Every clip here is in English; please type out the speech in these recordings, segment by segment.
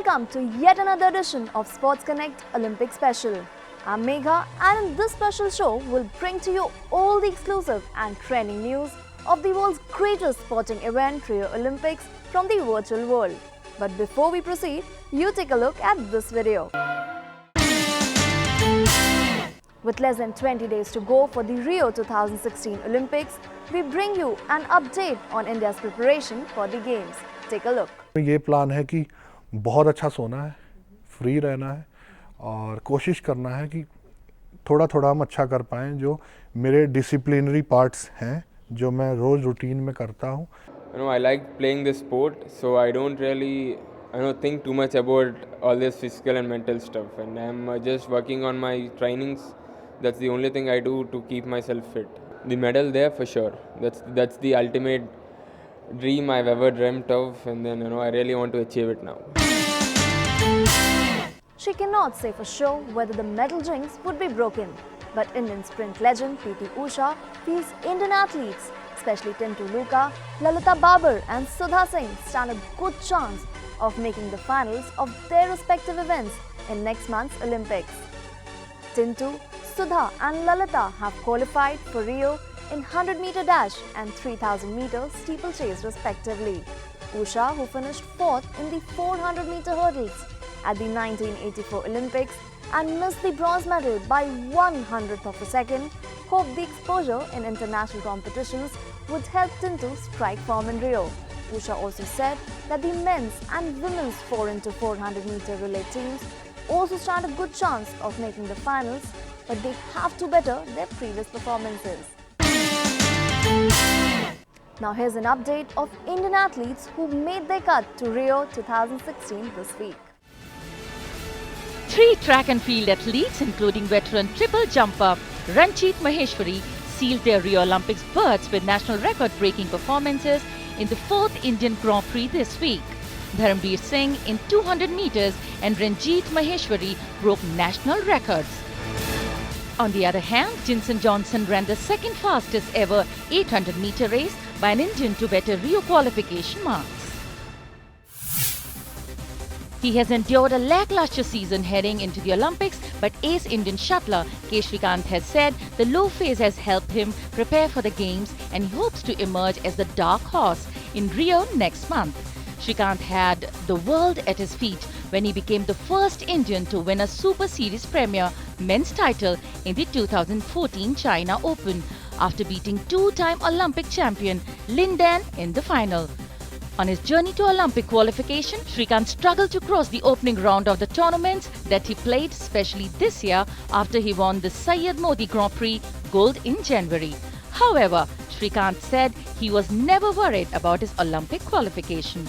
welcome to yet another edition of Sports Connect Olympic Special. I'm Megha, and in this special show, we'll bring to you all the exclusive and trending news of the world's greatest sporting event, Rio Olympics, from the virtual world. But before we proceed, you take a look at this video. With less than 20 days to go for the Rio 2016 Olympics, we bring you an update on India's preparation for the Games. Take a look. ये plan है कि बहुत अच्छा सोना है, free रहना है और कोशिश करना है कि थोड़ा थोड़ा हम अच्छा कर पाएं जो मेरे डिसिप्लिनरी पार्ट्स हैं जो मैं रोज रूटीन में करता हूं. I like playing this sport, so I don't really think too much about all this physical and mental stuff, and I'm just working on my trainings. That's the only thing I do to keep myself fit. The medal there for sure. That's the ultimate dream I've ever dreamt of, and then I really want to achieve it now. She cannot say for sure whether the medal jinx would be broken, but Indian sprint legend PT Usha feels Indian athletes, especially Tintu Luka, Lalita Babar and Sudha Singh, stand a good chance of making the finals of their respective events in next month's Olympics. Tintu, Sudha and Lalita have qualified for Rio in 100-meter dash and 3000-meter steeplechase respectively. Usha, who finished 4th in the 400-meter hurdles at the 1984 Olympics and missed the bronze medal by 1/100th of a second, hoped the exposure in international competitions would help Tintu strike form in Rio. Usha also said that the men's and women's 4x400-meter relay teams also stand a good chance of making the finals, but they have to better their previous performances. Now here's an update of Indian athletes who made their cut to Rio 2016 this week. 3 track and field athletes, including veteran triple jumper Ranjit Maheshwari, sealed their Rio Olympics berths with national record-breaking performances in the 4th Indian Grand Prix this week. Dharamveer Singh in 200 meters and Ranjit Maheshwari broke national records. On the other hand, Jinson Johnson ran the second fastest ever 800-meter race by an Indian to better Rio qualification marks. He has endured a lackluster season heading into the Olympics, but ace Indian shuttler K. Srikanth has said the low phase has helped him prepare for the Games and he hopes to emerge as the dark horse in Rio next month. Srikanth had the world at his feet when he became the first Indian to win a Super Series Premier men's title in the 2014 China Open after beating 2-time Olympic champion Lin Dan in the final. On his journey to Olympic qualification, Srikanth struggled to cross the opening round of the tournaments that he played, especially this year after he won the Syed Modi Grand Prix gold in January. However, Srikanth said he was never worried about his Olympic qualification.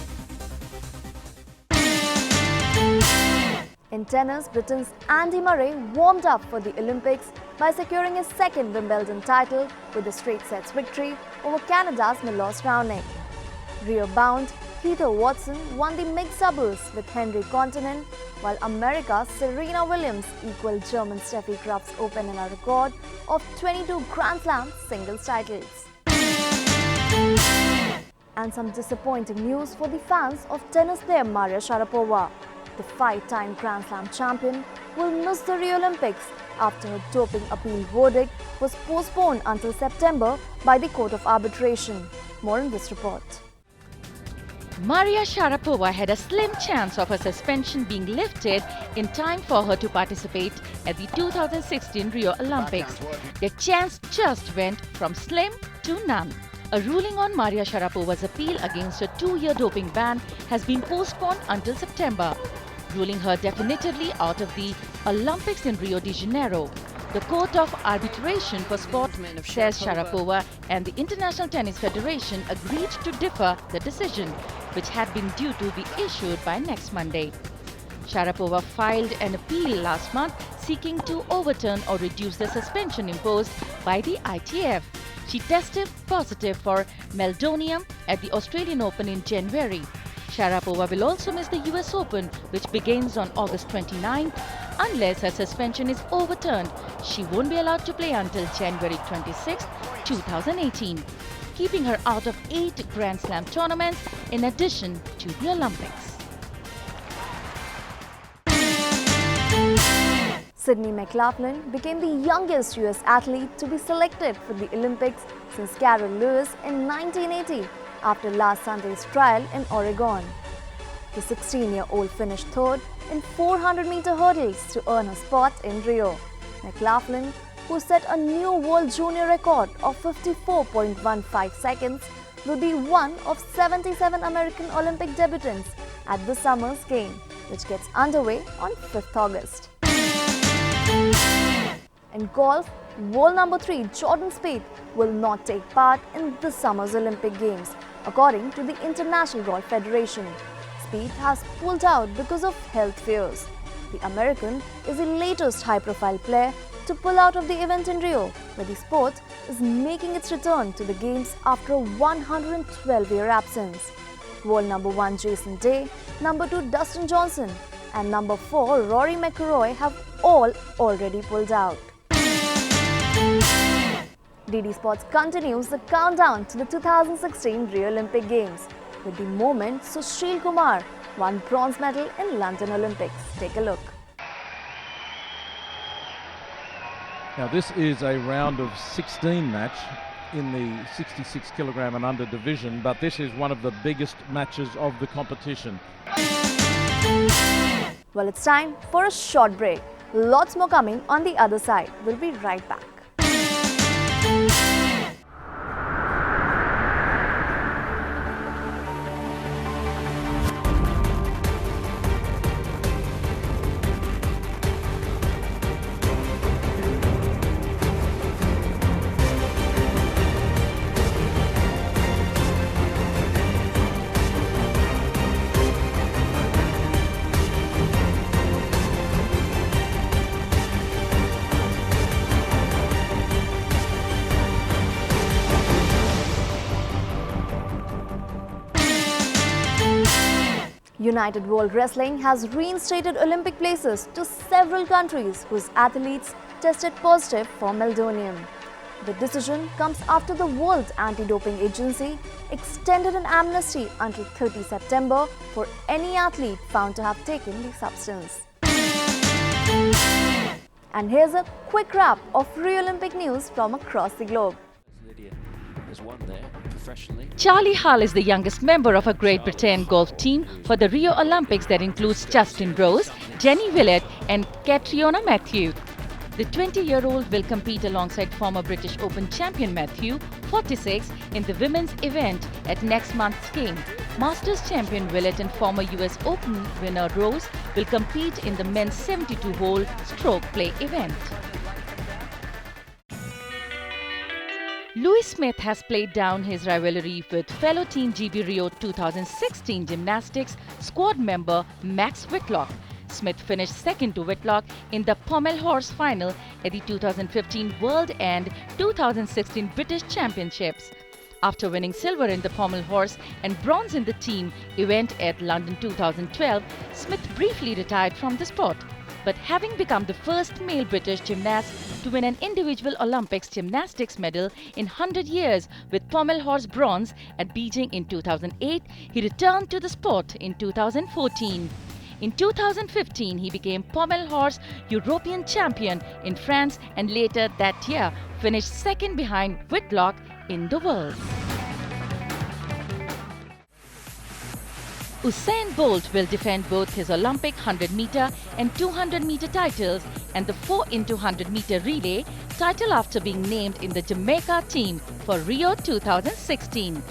In tennis, Britain's Andy Murray warmed up for the Olympics by securing his second Wimbledon title with a straight sets victory over Canada's Milos Raonic. Rio-bound Heather Watson won the mixed doubles with Henry Continent, while America's Serena Williams equaled German Steffi Graf's opener record of 22 Grand Slam singles titles. And some disappointing news for the fans of tennis player Maria Sharapova. The 5-time Grand Slam champion will miss the Rio Olympics after her doping appeal verdict was postponed until September by the Court of Arbitration. More in this report. Maria Sharapova had a slim chance of her suspension being lifted in time for her to participate at the 2016 Rio Olympics. The chance just went from slim to none. A ruling on Maria Sharapova's appeal against her 2-year doping ban has been postponed until September, ruling her definitively out of the Olympics in Rio de Janeiro. The Court of Arbitration for Sport says Sharapova and the International Tennis Federation agreed to defer the decision, which had been due to be issued by next Monday. Sharapova filed an appeal last month seeking to overturn or reduce the suspension imposed by the ITF. She tested positive for meldonium at the Australian Open in January. Sharapova will also miss the US Open, which begins on August 29th. Unless her suspension is overturned, she won't be allowed to play until January 26, 2018, keeping her out of 8 Grand Slam tournaments in addition to the Olympics. Sydney McLaughlin became the youngest US athlete to be selected for the Olympics since Carol Lewis in 1980 after last Sunday's trial in Oregon. The 16-year-old finished third in 400-meter hurdles to earn a spot in Rio. McLaughlin, who set a new world junior record of 54.15 seconds, will be one of 77 American Olympic debutants at the Summer's Game, which gets underway on 5th August. In golf, world number 3 Jordan Spieth will not take part in this summer's Olympic Games, according to the International Golf Federation. Spieth has pulled out because of health fears. The American is the latest high-profile player to pull out of the event in Rio, where the sport is making its return to the Games after a 112-year absence. World number 1 Jason Day, number 2 Dustin Johnson and number 4 Rory McIlroy have all already pulled out. DD Sports continues the countdown to the 2016 Rio Olympic Games with the moment Sushil Kumar won bronze medal in London Olympics. Take a look. Now this is a round of 16 match in the 66 kilogram and under division, but this is one of the biggest matches of the competition. Well, it's time for a short break. Lots more coming on the other side. We'll be right back. United World Wrestling has reinstated Olympic places to several countries whose athletes tested positive for meldonium. The decision comes after the World Anti-Doping Agency extended an amnesty until 30 September for any athlete found to have taken the substance. And here's a quick wrap of Rio Olympic news from across the globe. Charlie Hull is the youngest member of a Great Britain golf team for the Rio Olympics that includes Justin Rose, Jenny Willett and Catriona Matthew. The 20-year-old will compete alongside former British Open champion Matthew, 46, in the women's event at next month's game. Masters champion Willett and former US Open winner Rose will compete in the men's 72-hole stroke play event. Louis Smith has played down his rivalry with fellow Team GB Rio 2016 gymnastics squad member Max Whitlock. Smith finished second to Whitlock in the pommel horse final at the 2015 World and 2016 British Championships. After winning silver in the pommel horse and bronze in the team event at London 2012, Smith briefly retired from the sport. But having become the first male British gymnast to win an individual Olympics gymnastics medal in 100 years with pommel horse bronze at Beijing in 2008, he returned to the sport in 2014. In 2015, he became pommel horse European champion in France and later that year finished second behind Whitlock in the world. Usain Bolt will defend both his Olympic 100-meter and 200-meter titles and the 4x100-meter relay title after being named in the Jamaica team for Rio 2016.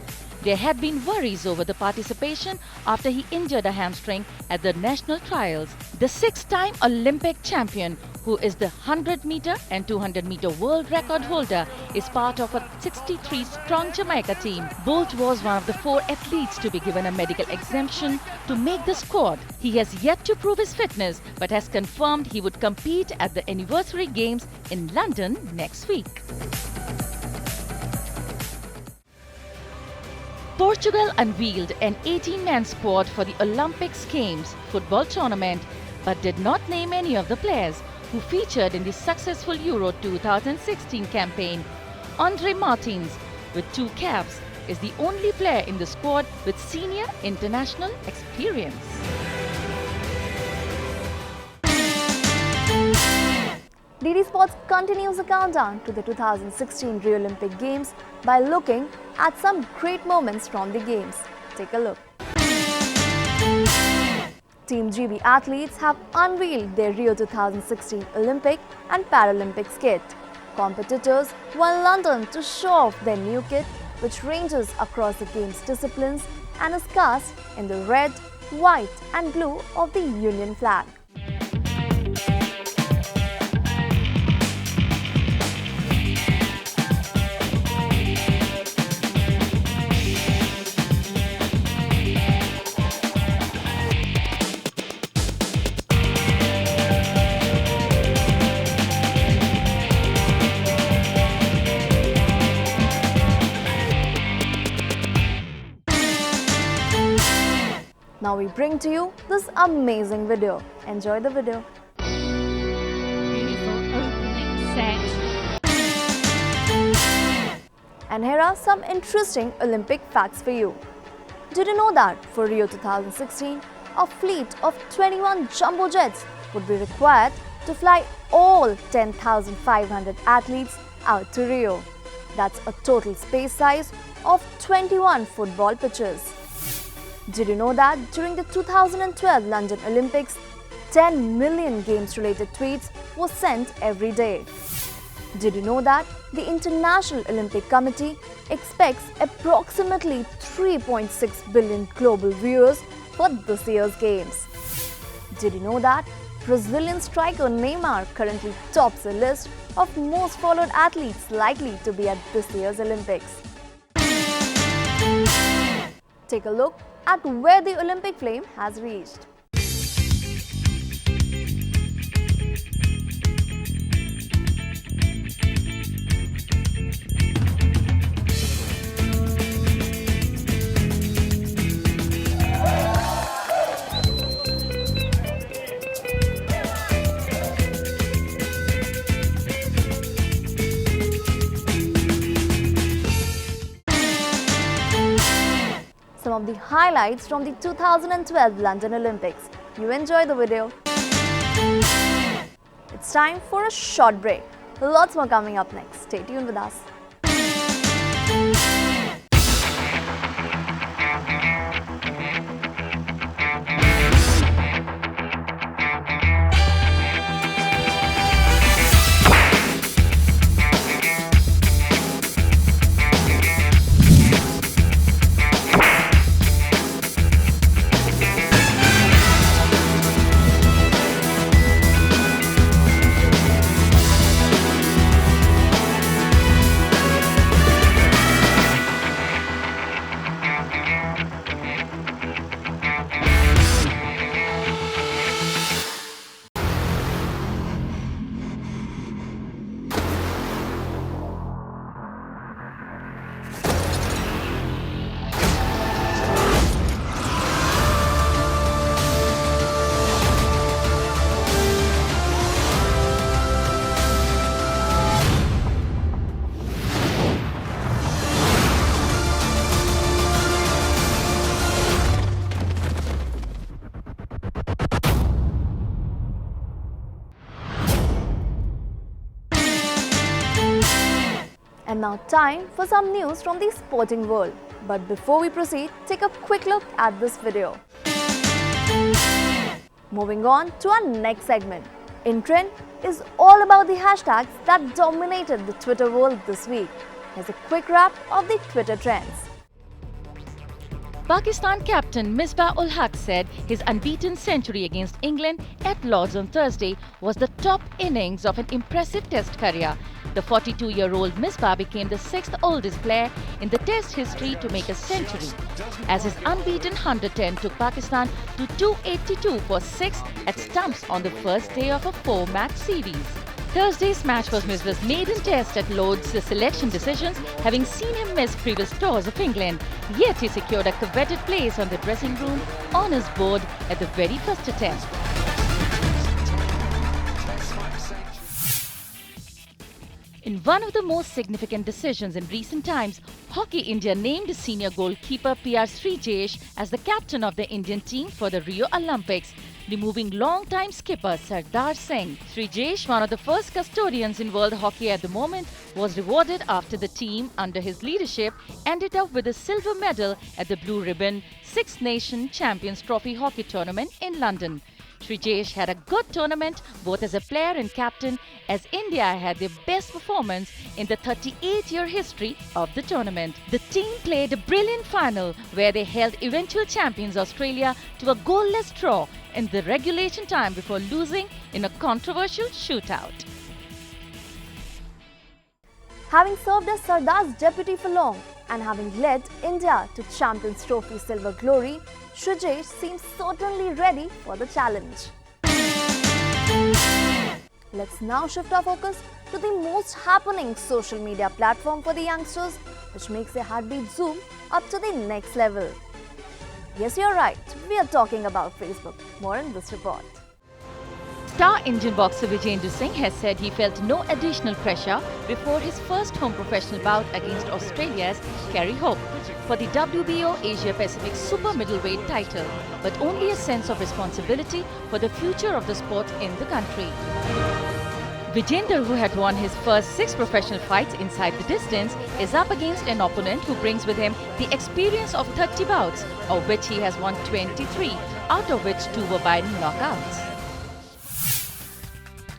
There had been worries over the participation after he injured a hamstring at the national trials. The six-time Olympic champion, who is the 100-meter and 200-meter world record holder, is part of a 63-strong Jamaica team. Bolt was one of the 4 athletes to be given a medical exemption to make the squad. He has yet to prove his fitness, but has confirmed he would compete at the anniversary games in London next week. Portugal unveiled an 18-man squad for the Olympics Games football tournament, but did not name any of the players who featured in the successful Euro 2016 campaign. Andre Martins, with 2 caps, is the only player in the squad with senior international experience. DD Sports continues the countdown to the 2016 Rio Olympic Games by looking at some great moments from the Games. Take a look. Team GB athletes have unveiled their Rio 2016 Olympic and Paralympics kit. Competitors were in London to show off their new kit, which ranges across the Games disciplines and is cast in the red, white and blue of the Union flag. Now we bring to you this amazing video. Enjoy the video. Beautiful opening set. And here are some interesting Olympic facts for you. Did you know that for Rio 2016, a fleet of 21 jumbo jets would be required to fly all 10,500 athletes out to Rio? That's a total space size of 21 football pitches. Did you know that during the 2012 London Olympics, 10 million games-related tweets were sent every day? Did you know that the International Olympic Committee expects approximately 3.6 billion global viewers for this year's Games? Did you know that Brazilian striker Neymar currently tops the list of most followed athletes likely to be at this year's Olympics? Take a look at where the Olympic flame has reached. Some of the highlights from the 2012 London Olympics. You enjoy the video. It's time for a short break. Lots more coming up next. Stay tuned with us. And now time for some news from the sporting world. But before we proceed, take a quick look at this video. Moving on to our next segment. In Trend is all about the hashtags that dominated the Twitter world this week. Here's a quick wrap of the Twitter trends. Pakistan captain Misbah-ul-Haq said his unbeaten century against England at Lord's on Thursday was the top innings of an impressive Test career. The 42-year-old Misbah became the sixth oldest player in the Test history to make a century, as his unbeaten 110 took Pakistan to 282 for 6 at stumps on the first day of a 4-match series. Thursday's match was Misbah's maiden Test at Lord's selection decisions, having seen him miss previous tours of England. Yet he secured a coveted place on the dressing room honours board at the very first attempt. In one of the most significant decisions in recent times, Hockey India named senior goalkeeper PR Srijesh as the captain of the Indian team for the Rio Olympics, removing long-time skipper Sardar Singh. Srijesh, one of the first custodians in world hockey at the moment, was rewarded after the team, under his leadership, ended up with a silver medal at the Blue Ribbon Six Nation Champions Trophy hockey tournament in London. Srijesh had a good tournament both as a player and captain, as India had their best performance in the 38-year history of the tournament. The team played a brilliant final where they held eventual champions Australia to a goalless draw in the regulation time before losing in a controversial shootout. Having served as Sardar's deputy for long and having led India to Champions Trophy silver glory, Srijesh seems certainly ready for the challenge. Let's now shift our focus to the most happening social media platform for the youngsters, which makes their heartbeat zoom up to the next level. Yes, you're right, we are talking about Facebook. More in this report. Star Indian boxer Vijayendra Singh has said he felt no additional pressure before his first home professional bout against Australia's Kerry Hope for the WBO Asia Pacific Super Middleweight title, but only a sense of responsibility for the future of the sport in the country. Vijayendra, who had won his first 6 professional fights inside the distance, is up against an opponent who brings with him the experience of 30 bouts, of which he has won 23, out of which 2 were by knockouts.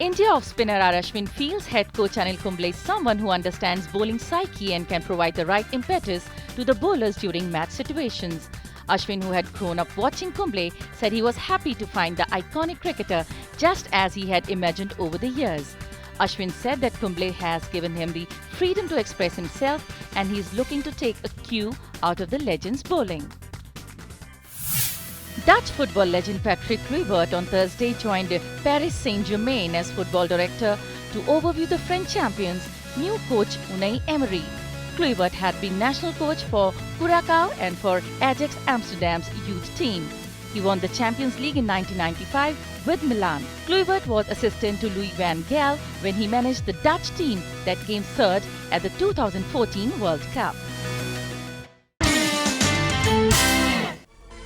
India off-spinner R. Ashwin feels head coach Anil Kumble is someone who understands bowling psyche and can provide the right impetus to the bowlers during match situations. Ashwin, who had grown up watching Kumble, said he was happy to find the iconic cricketer just as he had imagined over the years. Ashwin said that Kumble has given him the freedom to express himself and he is looking to take a cue out of the legend's bowling. Dutch football legend Patrick Kluivert on Thursday joined Paris Saint-Germain as football director to overview the French champions' new coach Unai Emery. Kluivert had been national coach for Curaçao and for Ajax Amsterdam's youth team. He won the Champions League in 1995 with Milan. Kluivert was assistant to Louis van Gaal when he managed the Dutch team that came third at the 2014 World Cup.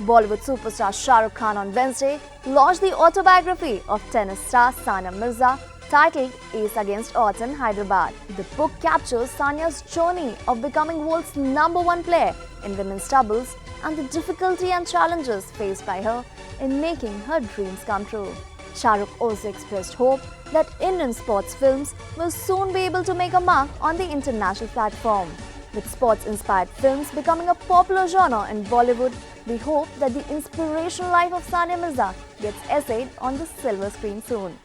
Bollywood superstar Shah Rukh Khan on Wednesday launched the autobiography of tennis star Sania Mirza titled Ace Against Odds in Hyderabad. The book captures Sania's journey of becoming world's #1 player in women's doubles and the difficulty and challenges faced by her in making her dreams come true. Shah Rukh also expressed hope that Indian sports films will soon be able to make a mark on the international platform. With sports-inspired films becoming a popular genre in Bollywood, we hope that the inspirational life of Sania Mirza gets essayed on the silver screen soon.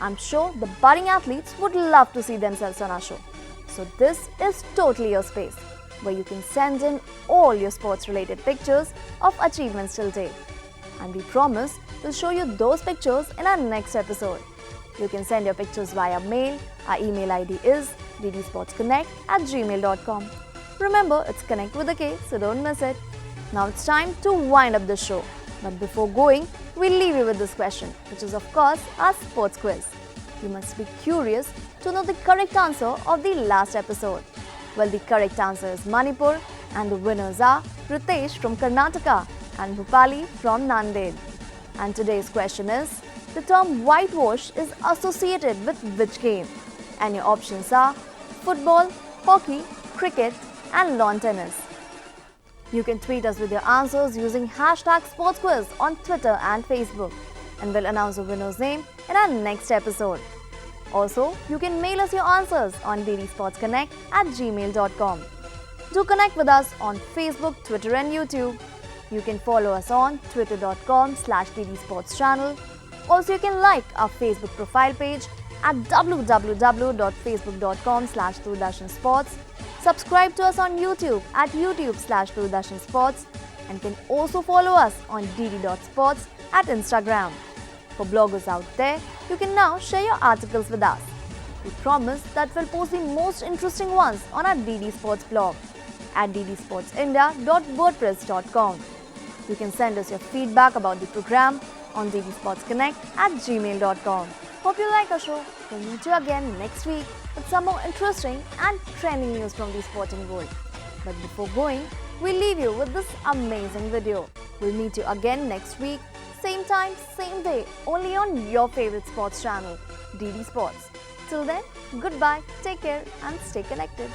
I'm sure the budding athletes would love to see themselves on our show. So this is totally your space, where you can send in all your sports-related pictures of achievements till date. And we promise we'll show you those pictures in our next episode. You can send your pictures via mail. Our email ID is ddsportsconnect@gmail.com. Remember, it's Connect with a K, so don't miss it. Now it's time to wind up the show. But before going, we'll leave you with this question, which is of course our sports quiz. You must be curious to know the correct answer of the last episode. Well, the correct answer is Manipur, and the winners are Ritesh from Karnataka and Bhupali from Nanded. And today's question is, the term whitewash is associated with which game? And your options are football, hockey, cricket and lawn tennis. You can tweet us with your answers using #SportsQuiz on Twitter and Facebook, and we'll announce the winner's name in our next episode. Also, you can mail us your answers on ddsportsconnect@gmail.com. Do connect with us on Facebook, Twitter and YouTube. You can follow us on twitter.com/ddsportschannel. Also, you can like our Facebook profile page at www.facebook.com/DoordarshanSports. Subscribe to us on YouTube at youtube/DoordarshanSports, and can also follow us on dd.sports at Instagram. For bloggers out there, you can now share your articles with us. We promise that we'll post the most interesting ones on our DD Sports blog at ddsportsindia.wordpress.com. You can send us your feedback about the program on ddsportsconnect@gmail.com. Hope you like our show. We'll meet you again next week with some more interesting and trending news from the sporting world. But before going, we'll leave you with this amazing video. We'll meet you again next week, same time, same day, only on your favorite sports channel, DD Sports. Till then, goodbye, take care and stay connected.